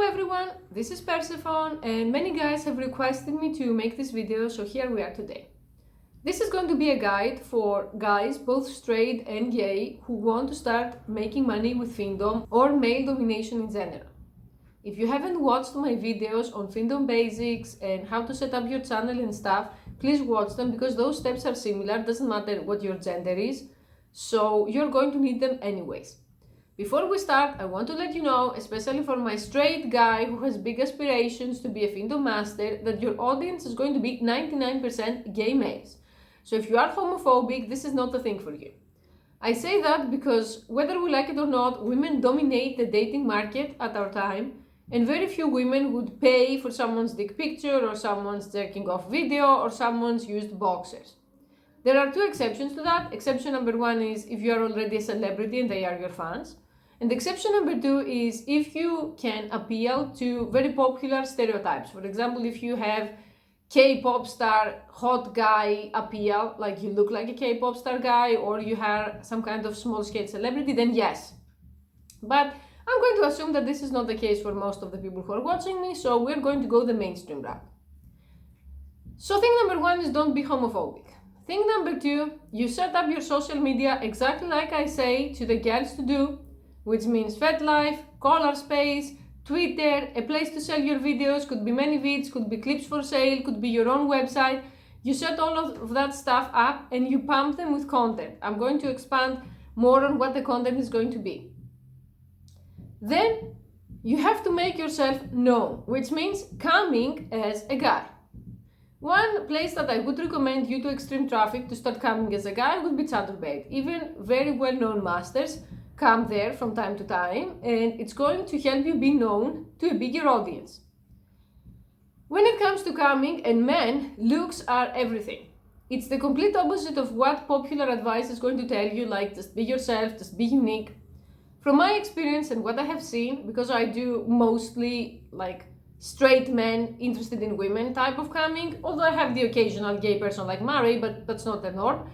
everyone, this is Persephone and many guys have requested me to make this video, so here we are today. This is going to be a guide for guys, both straight and gay, who want to start making money with Findom or male domination in general. If you haven't watched my videos on Findom basics and how to set up your channel and stuff, please watch them because those steps are similar, doesn't matter what your gender is, so you're going to need them anyways. Before we start, I want to let you know, especially for my straight guy who has big aspirations to be a Findom master, that your audience is going to be 99% gay males. So if you are homophobic, this is not the thing for you. I say that because whether we like it or not, women dominate the dating market at our time, and very few women would pay for someone's dick picture or someone's jerking off video or someone's used boxers. There are two exceptions to that. Exception number one is if you are already a celebrity and they are your fans. And exception number two is if you can appeal to very popular stereotypes. For example, if you have K-pop star hot guy appeal, like you look like a K-pop star guy, or you have some kind of small-scale celebrity, then yes. But I'm going to assume that this is not the case for most of the people who are watching me, so we're going to go the mainstream route. So thing number one is don't be homophobic. Thing number two, you set up your social media exactly like I say to the girls to do, which means FetLife, Color Space, Twitter, a place to sell your videos, could be many vids, could be clips for sale, could be your own website. You set all of that stuff up and you pump them with content. I'm going to expand more on what the content is going to be. Then you have to make yourself known, which means coming as a guy. One place that I would recommend you to extreme traffic to start coming as a guy would be Chatterbait. Even very well-known masters come there from time to time, and it's going to help you be known to a bigger audience. When it comes to coming and men, looks are everything. It's the complete opposite of what popular advice is going to tell you, like just be yourself, just be unique. From my experience and what I have seen, because I do mostly like straight men interested in women type of coming, although I have the occasional gay person like Mary, but that's not the norm.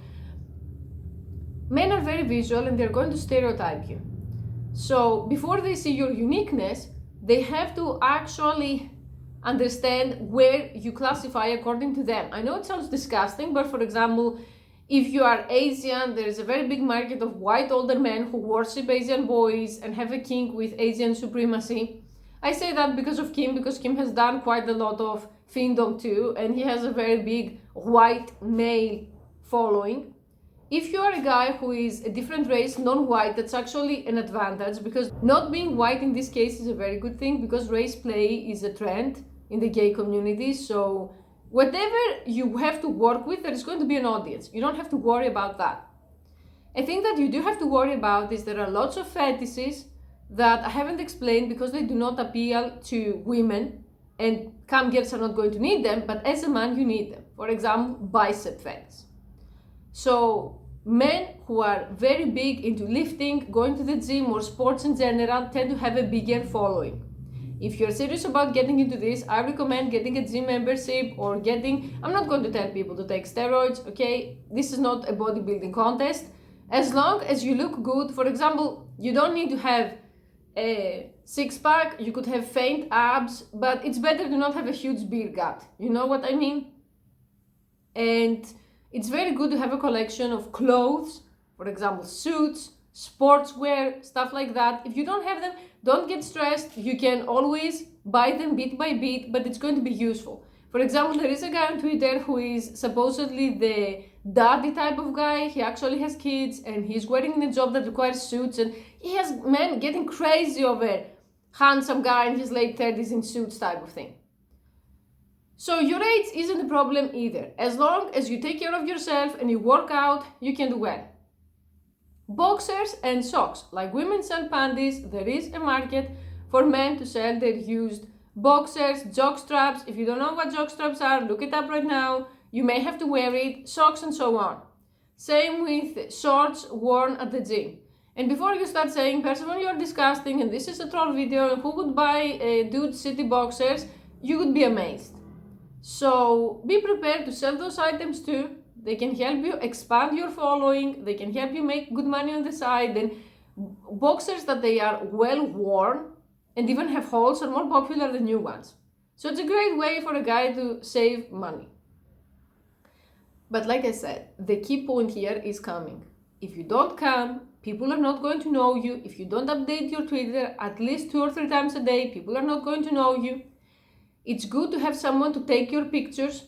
Men are very visual and they're going to stereotype you. So before they see your uniqueness, they have to actually understand where you classify according to them. I know it sounds disgusting, but for example, if you are Asian, there is a very big market of white older men who worship Asian boys and have a kink with Asian supremacy. I say that because of Kim, because Kim has done quite a lot of Findom too, and he has a very big white male following. If you are a guy who is a different race, non-white, that's actually an advantage, because not being white in this case is a very good thing, because race play is a trend in the gay community. So whatever you have to work with, there is going to be an audience. You don't have to worry about that. A thing that you do have to worry about is there are lots of fetishes that I haven't explained because they do not appeal to women, and cam girls are not going to need them, but as a man you need them. For example, bicep fetish. So men who are very big into lifting, going to the gym or sports in general tend to have a bigger following. If you're serious about getting into this, I recommend getting a gym membership or I'm not going to tell people to take steroids, okay? This is not a bodybuilding contest. As long as you look good, for example, you don't need to have a six-pack, you could have faint abs, but it's better to not have a huge beer gut. You know what I mean? And it's very good to have a collection of clothes, for example, suits, sportswear, stuff like that. If you don't have them, don't get stressed. You can always buy them bit by bit, but it's going to be useful. For example, there is a guy on Twitter who is supposedly the daddy type of guy. He actually has kids and he's working in a job that requires suits, and he has men getting crazy over handsome guy in his late 30s in suits type of thing. So your age isn't a problem either. As long as you take care of yourself and you work out, you can do well. Boxers and socks. Like women sell panties, there is a market for men to sell their used boxers, jock straps. If you don't know what jock straps are, look it up right now. You may have to wear it, socks and so on. Same with shorts worn at the gym. And before you start saying, Persephone, you're disgusting and this is a troll video, who would buy dude city boxers, you would be amazed. So be prepared to sell those items too. They can help you expand your following, they can help you make good money on the side. And boxers that they are well worn and even have holes are more popular than new ones. So it's a great way for a guy to save money. But like I said, the key point here is coming. If you don't come, people are not going to know you. If you don't update your Twitter at least 2 or 3 times a day, people are not going to know you. It's good to have someone to take your pictures,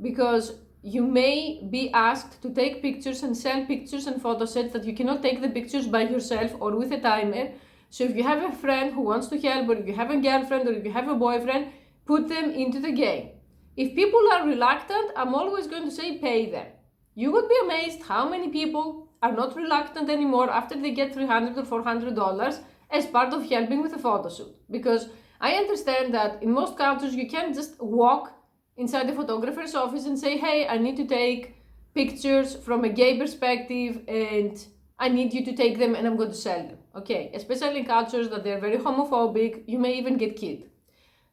because you may be asked to take pictures and sell pictures and photo sets that you cannot take the pictures by yourself or with a timer. So if you have a friend who wants to help, or if you have a girlfriend, or if you have a boyfriend, put them into the game. If people are reluctant, I'm always going to say pay them. You would be amazed how many people are not reluctant anymore after they get $300 or $400 as part of helping with a photo shoot. Because I understand that in most cultures you can't just walk inside the photographer's office and say, hey, I need to take pictures from a gay perspective and I need you to take them and I'm going to sell them. Okay, especially in cultures that they're very homophobic, you may even get killed.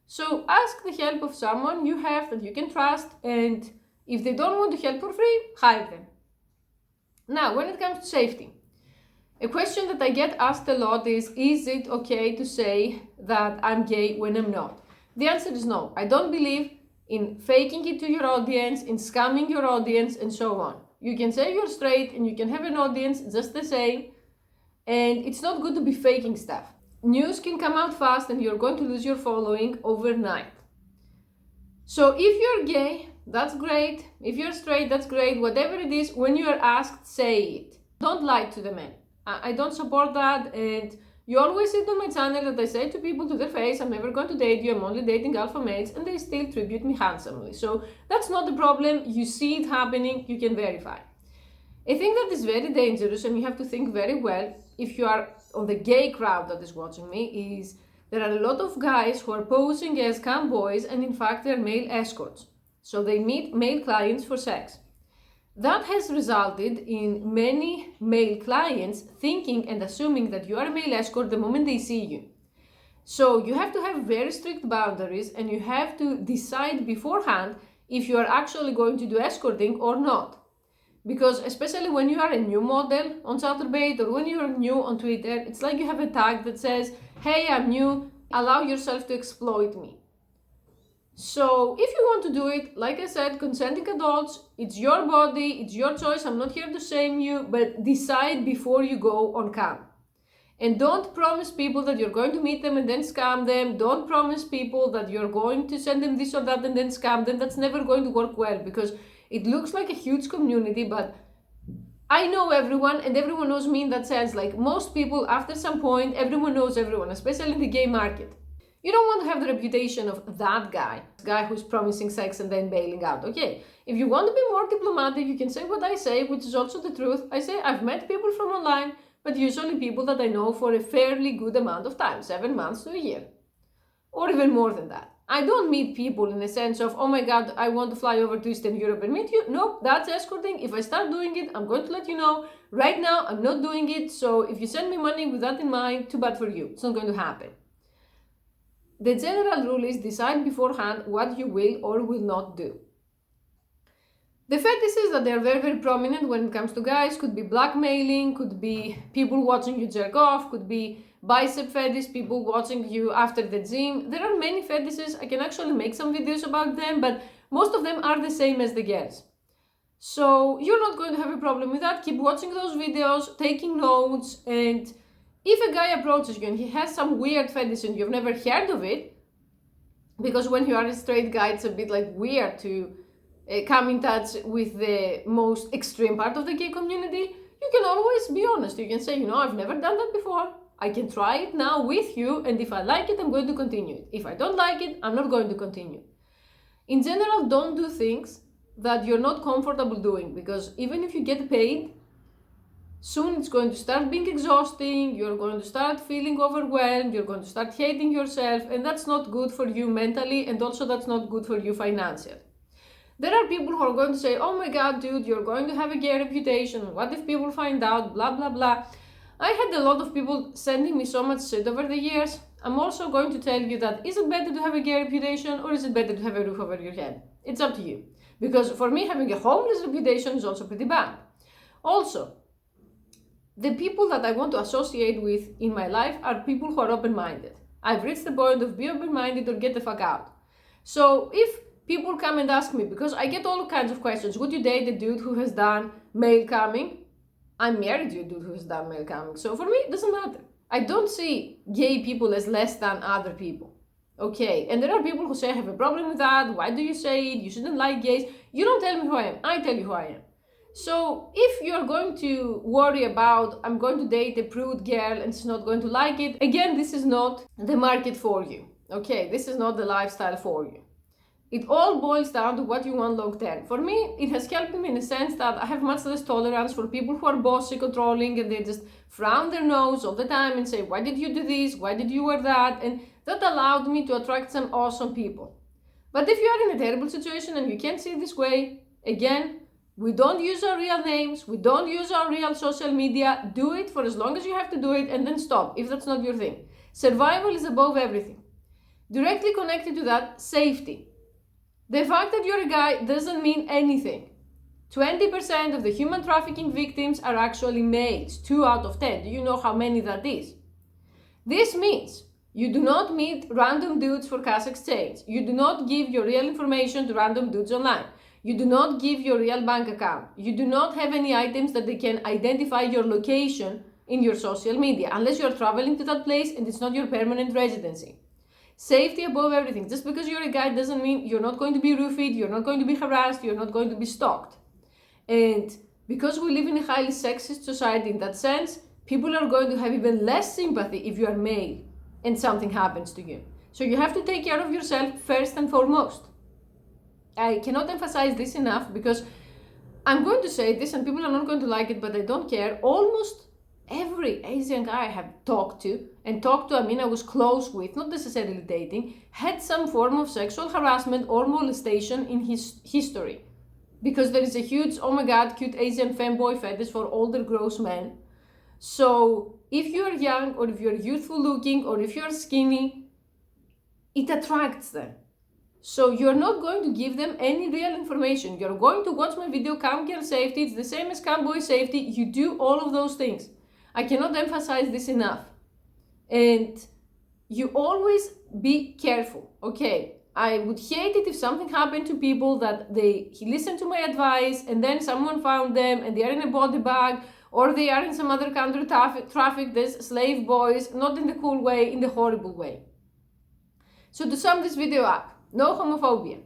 So ask the help of someone you have that you can trust, and if they don't want to help for free, hire them. Now, when it comes to safety, a question that I get asked a lot is it okay to say that I'm gay when I'm not? The answer is no. I don't believe in faking it to your audience, in scamming your audience, and so on. You can say you're straight and you can have an audience just the same, and it's not good to be faking stuff. News can come out fast and you're going to lose your following overnight. So if you're gay, that's great. If you're straight, that's great. Whatever it is, when you are asked, say it. Don't lie to the men. I don't support that, and you always see it on my channel that I say to people to their face, I'm never going to date you, I'm only dating alpha males, and they still tribute me handsomely. So that's not the problem. You see it happening, you can verify. A thing that is very dangerous, and you have to think very well if you are on the gay crowd that is watching me, is there are a lot of guys who are posing as cam boys and in fact they're male escorts. So they meet male clients for sex. That has resulted in many male clients thinking and assuming that you are a male escort the moment they see you. So you have to have very strict boundaries, and you have to decide beforehand if you are actually going to do escorting or not. Because especially when you are a new model on Chaturbate, or when you are new on Twitter, it's like you have a tag that says, hey, I'm new, allow yourself to exploit me. So if you want to do it, like I said, consenting adults, it's your body, it's your choice, I'm not here to shame you, but decide before you go on cam. And don't promise people that you're going to meet them and then scam them. Don't promise people that you're going to send them this or that and then scam them. That's never going to work well, because it looks like a huge community, but I know everyone and everyone knows me in that sense. Like most people, after some point, everyone knows everyone, especially in the gay market. You don't want to have the reputation of that guy who's promising sex and then bailing out. Okay, if you want to be more diplomatic, you can say what I say, which is also the truth. I say I've met people from online, but usually people that I know for a fairly good amount of time, 7 months to a year, or even more than that. I don't meet people in a sense of, oh my God, I want to fly over to Eastern Europe and meet you. Nope, that's escorting. If I start doing it, I'm going to let you know. Right now, I'm not doing it. So if you send me money with that in mind, too bad for you. It's not going to happen. The general rule is decide beforehand what you will or will not do. The fetishes that are very, very prominent when it comes to guys could be blackmailing, could be people watching you jerk off, could be bicep fetish, people watching you after the gym. There are many fetishes. I can actually make some videos about them, but most of them are the same as the girls. So you're not going to have a problem with that. Keep watching those videos, taking notes, and if a guy approaches you and he has some weird fetish and you've never heard of it, because when you are a straight guy, it's a bit like weird to come in touch with the most extreme part of the gay community, you can always be honest. You can say, I've never done that before. I can try it now with you, and if I like it, I'm going to continue it. If I don't like it, I'm not going to continue. In general, don't do things that you're not comfortable doing, because even if you get paid, soon it's going to start being exhausting, you're going to start feeling overwhelmed, you're going to start hating yourself, and that's not good for you mentally, and also that's not good for you financially. There are people who are going to say, oh my God, dude, you're going to have a gay reputation. What if people find out, blah, blah, blah. I had a lot of people sending me so much shit over the years. I'm also going to tell you that, is it better to have a gay reputation or is it better to have a roof over your head? It's up to you. Because for me, having a homeless reputation is also pretty bad. Also, the people that I want to associate with in my life are people who are open-minded. I've reached the point of be open-minded or get the fuck out. So if people come and ask me, because I get all kinds of questions, would you date a dude who has done male camming? I'm married to a dude who has done male camming. So for me, it doesn't matter. I don't see gay people as less than other people. Okay, and there are people who say I have a problem with that. Why do you say it? You shouldn't like gays. You don't tell me who I am. I tell you who I am. So if you're going to worry about, I'm going to date a prude girl and she's not going to like it, again, this is not the market for you. Okay, this is not the lifestyle for you. It all boils down to what you want long term. For me, it has helped me in a sense that I have much less tolerance for people who are bossy, controlling, and they just frown their nose all the time and say, why did you do this? Why did you wear that? And that allowed me to attract some awesome people. But if you are in a terrible situation and you can't see it this way, again, we don't use our real names, we don't use our real social media. Do it for as long as you have to do it and then stop if that's not your thing. Survival is above everything. Directly connected to that, safety. The fact that you're a guy doesn't mean anything. 20% of the human trafficking victims are actually males, 2 out of 10. Do you know how many that is? This means you do not meet random dudes for cash exchange. You do not give your real information to random dudes online. You do not give your real bank account. You do not have any items that they can identify your location in your social media, unless you're traveling to that place and it's not your permanent residency. Safety above everything. Just because you're a guy doesn't mean you're not going to be roofied, you're not going to be harassed, you're not going to be stalked. And because we live in a highly sexist society in that sense, people are going to have even less sympathy if you are male and something happens to you. So you have to take care of yourself first and foremost. I cannot emphasize this enough because I'm going to say this and people are not going to like it, but I don't care. Almost every Asian guy I have talked to, I mean I was close with, not necessarily dating, had some form of sexual harassment or molestation in his history. Because there is a huge, oh my god, cute Asian femboy fetish for older gross men. So if you're young or if you're youthful looking or if you're skinny, it attracts them. So you're not going to give them any real information. You're going to watch my video, Cam Girl Safety. It's the same as Cam Boy Safety. You do all of those things. I cannot emphasize this enough. And you always be careful, okay? I would hate it if something happened to people that he listened to my advice and then someone found them and they are in a body bag or they are in some other country trafficked as slave boys, not in the cool way, in the horrible way. So to sum this video up, no homophobia.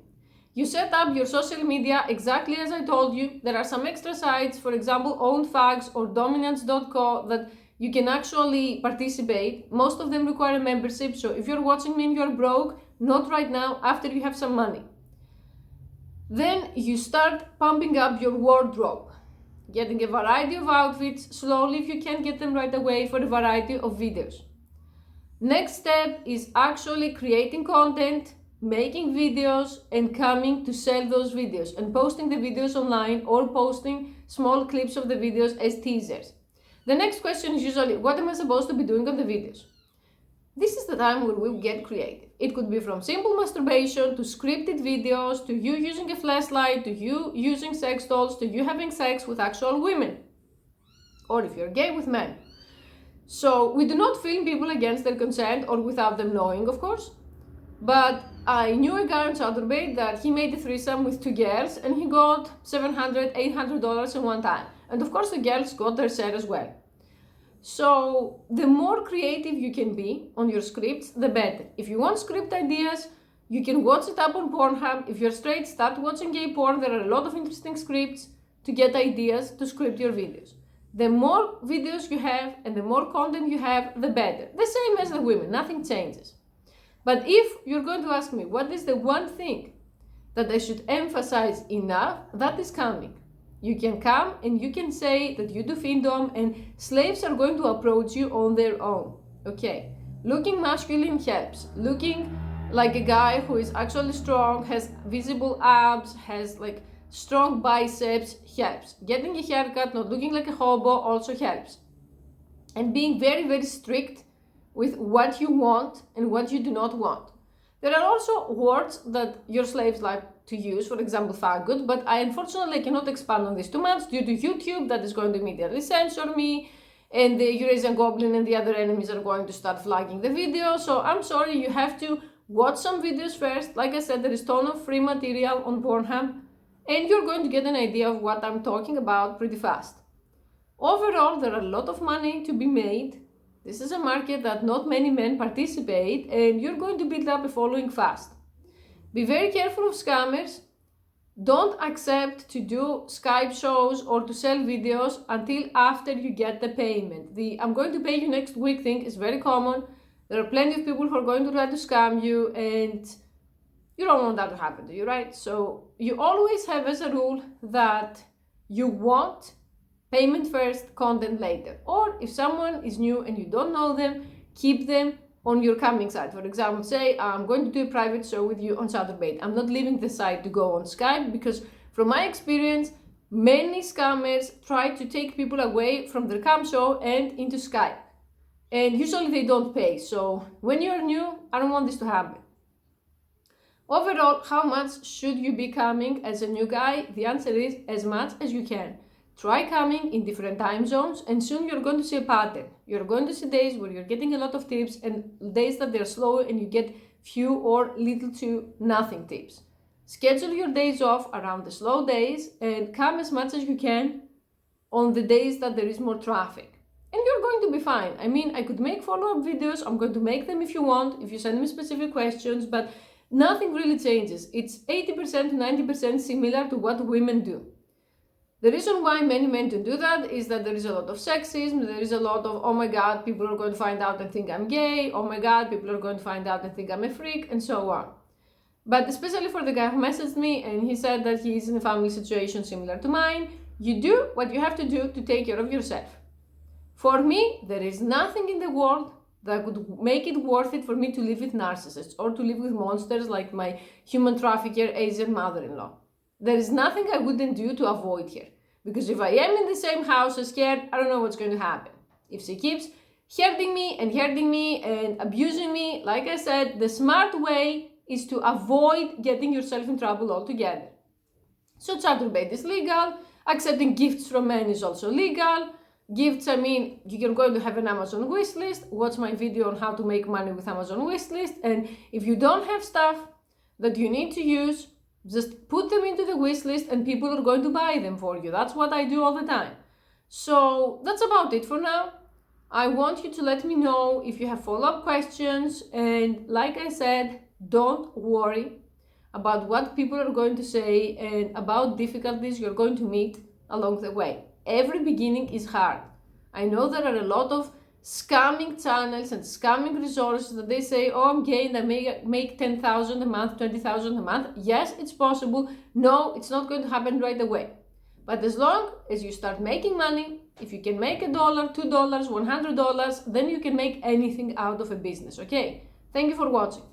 You set up your social media exactly as I told you. There are some extra sites, for example, OwnFags or Dominance.co, that you can actually participate. Most of them require a membership, so if you're watching me and you're broke, not right now, after you have some money. Then you start pumping up your wardrobe, getting a variety of outfits, slowly if you can get them right away for a variety of videos. Next step is actually creating content, making videos and coming to sell those videos and posting the videos online or posting small clips of the videos as teasers. The next question is usually, what am I supposed to be doing on the videos? This is the time where we get creative. It could be from simple masturbation to scripted videos, to you using a flashlight, to you using sex dolls, to you having sex with actual women. Or if you're gay, with men. So we do not film people against their consent or without them knowing, of course. But I knew a guy on Chaturbate that he made a threesome with 2 girls and he got $700, $800 in one time. And of course the girls got their share as well. So the more creative you can be on your scripts, the better. If you want script ideas, you can watch it up on Pornhub. If you're straight, start watching gay porn. There are a lot of interesting scripts to get ideas to script your videos. The more videos you have and the more content you have, the better. The same as the women, nothing changes. But if you're going to ask me, what is the one thing that I should emphasize enough, that is coming. You can come and you can say that you do Findom and slaves are going to approach you on their own. Okay, looking masculine helps. Looking like a guy who is actually strong, has visible abs, has like strong biceps helps. Getting a haircut, not looking like a hobo, also helps. And being very, very strict with what you want and what you do not want. There are also words that your slaves like to use, for example, faggot, but I unfortunately cannot expand on this too much due to YouTube that is going to immediately censor me, and the Eurasian Goblin and the other enemies are going to start flagging the video. So I'm sorry, you have to watch some videos first. Like I said, there is a ton of free material on Pornhub, and you're going to get an idea of what I'm talking about pretty fast. Overall, there are a lot of money to be made. This is a market that not many men participate, and you're going to build up a following fast. Be very careful of scammers. Don't accept to do Skype shows or to sell videos until after you get the payment. The "I'm going to pay you next week" thing is very common. There are plenty of people who are going to try to scam you, and you don't want that to happen to you, right? So you always have as a rule that you want payment first, content later. Or if someone is new and you don't know them, keep them on your coming site. For example, say I'm going to do a private show with you on Chaturbate. I'm not leaving the site to go on Skype, because from my experience, many scammers try to take people away from their cam show and into Skype. And usually they don't pay. So when you're new, I don't want this to happen. Overall, how much should you be coming as a new guy? The answer is as much as you can. Try coming in different time zones, and soon you're going to see a pattern. You're going to see days where you're getting a lot of tips and days that they're slow and you get few or little to nothing tips. Schedule your days off around the slow days and come as much as you can on the days that there is more traffic. And you're going to be fine. I mean, I could make follow-up videos. I'm going to make them if you want, if you send me specific questions, but nothing really changes. It's 80% to 90% similar to what women do. The reason why many men don't do that is that there is a lot of sexism, there is a lot of, oh my god, people are going to find out and think I'm gay, oh my god, people are going to find out and think I'm a freak, and so on. But especially for the guy who messaged me and he said that he's in a family situation similar to mine, you do what you have to do to take care of yourself. For me, there is nothing in the world that would make it worth it for me to live with narcissists or to live with monsters like my human trafficker Asian mother-in-law. There is nothing I wouldn't do to avoid her. Because if I am in the same house as her, I don't know what's going to happen. If she keeps hurting me and abusing me, like I said, the smart way is to avoid getting yourself in trouble altogether. So Chaturbate is legal. Accepting gifts from men is also legal. Gifts, I mean, you're going to have an Amazon wishlist. Watch my video on how to make money with Amazon wishlist. And if you don't have stuff that you need to use, just put them into the wish list and people are going to buy them for you. That's what I do all the time. So that's about it for now. I want you to let me know if you have follow-up questions. And like I said, don't worry about what people are going to say and about difficulties you're going to meet along the way. Every beginning is hard. I know there are a lot of scamming channels and scamming resources that they say, oh, I'm gay and I make 10,000 a month, 20,000 a month. Yes, it's possible. No, it's not going to happen right away. But as long as you start making money, if you can make $1, $2, $100, then you can make anything out of a business, okay? Thank you for watching.